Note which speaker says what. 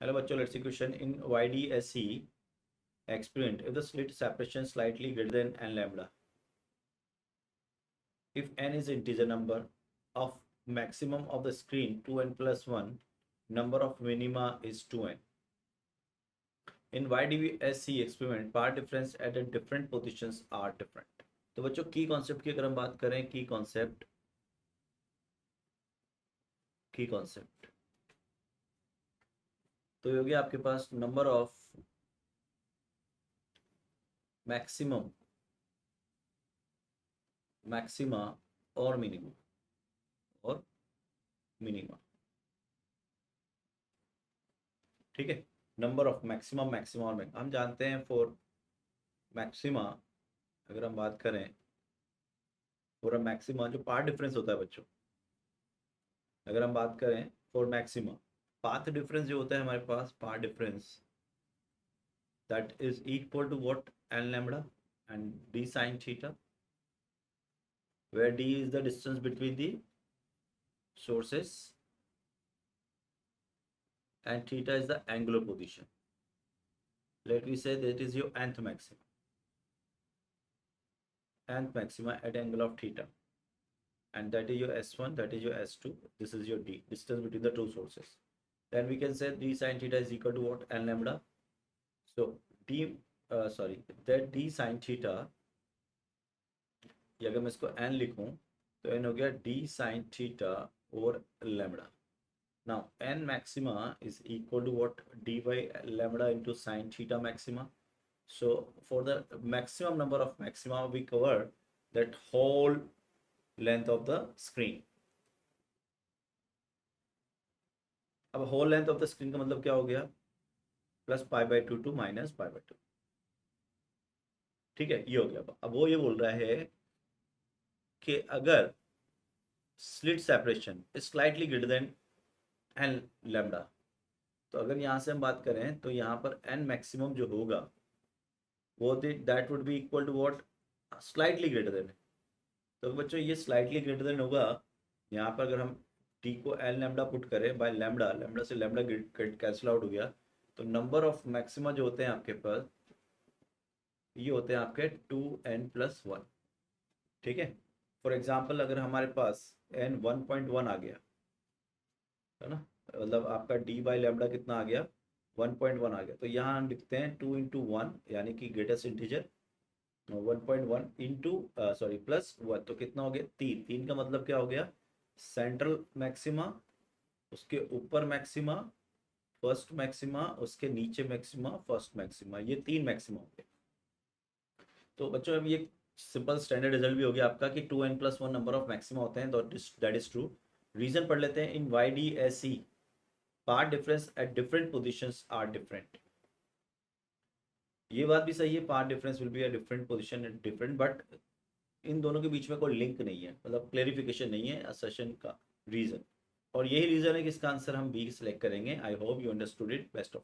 Speaker 1: Hello बच्चों, let's see question in YDSE experiment. If the slit separation slightly greater than n lambda, if n is integer number of maximum of the screen 2n plus 1, number of minima is 2n. In YDSE experiment, part difference at the different positions are different. तो बच्चों की concept की अगर हम बात करें, की concept तो ये हो गया आपके पास नंबर ऑफ मैक्सिमा और मिनिमा। ठीक है, नंबर ऑफ मैक्सिमम और मिनिमम हम जानते हैं। फॉर मैक्सिमा अगर हम बात करें, फॉर मैक्सिमा जो पाथ डिफरेंस होता है बच्चों, अगर हम बात करें फॉर मैक्सिमा, पाथ डिफरेंस जो होता है हमारे पास, path difference that is equal to what, n lambda and d sin theta, where d is the distance between the sources and theta is the angular position. Let me say that is your nth maxima at angle of theta, and that is your s1, that is your s2, this is your d, distance between the two sources. Then we can say d sin theta is equal to what, n lambda. So that d sin theta, ये अगर मैं इसको n लिखूं तो n हो गया d sin theta over lambda. Now n maxima is equal to what, d by lambda into sin theta maxima. So for the maximum number of maxima, we cover that whole length of the screen. अब whole length of the screen का मतलब क्या हो गया, plus pi by two to minus pi by two. ठीक है, ये हो गया। अब वो ये बोल रहा है कि अगर slit separation is slightly greater than n lambda, तो अगर यहाँ से हम बात करें तो यहाँ पर एन मैक्सिमम जो होगा वो that would be equal to what, slightly greater than. तो बच्चों ये स्लाइटली ग्रेटर देन होगा, यहाँ पर अगर हम टी को एन लैम्डा पुट करें बाय लैम्डा, लैम्डा से लैम्डा कैंसिल आउट हो गया, तो नंबर ऑफ मैक्सिमा जो होते हैं आपके पास, ये होते हैं आपके 2n+1। ठीक है, फॉर एग्जाम्पल अगर हमारे पास n 1.1 आ गया है ना, मतलब आपका d बाई लैम्डा कितना आ गया, 1.1 आ गया, तो यहाँ हम लिखते हैं 2 into 1 यानी कि greatest integer 1.1 into sorry plus 1, तो कितना हो गया 3। 3 का मतलब क्या हो गया, सेंट्रल मैक्सिमा, उसके ऊपर मैक्सिमा, फर्स्ट मैक्सिमा, उसके नीचे मैक्सिमा, फर्स्ट मैक्सिमा, ये 3 मैक्सिमा हो गए। तो बच्चों अब ये सिंपल स्टैंडर्ड रिजल्ट भी हो गया आपका कि 2n+1 नंबर ऑफ मैक्सिमा होते हैं, दैट इज ट्रू। रीजन पढ़ लेते हैं। In YDSE path difference at different positions are different. ये बात भी सही है, path difference will be a different position at different, but इन दोनों के बीच में कोई लिंक नहीं है, मतलब क्लेरिफिकेशन नहीं है असर्शन का रीजन, और यही रीजन है कि इसका आंसर हम बी सेलेक्ट करेंगे। I hope you understood it. Best of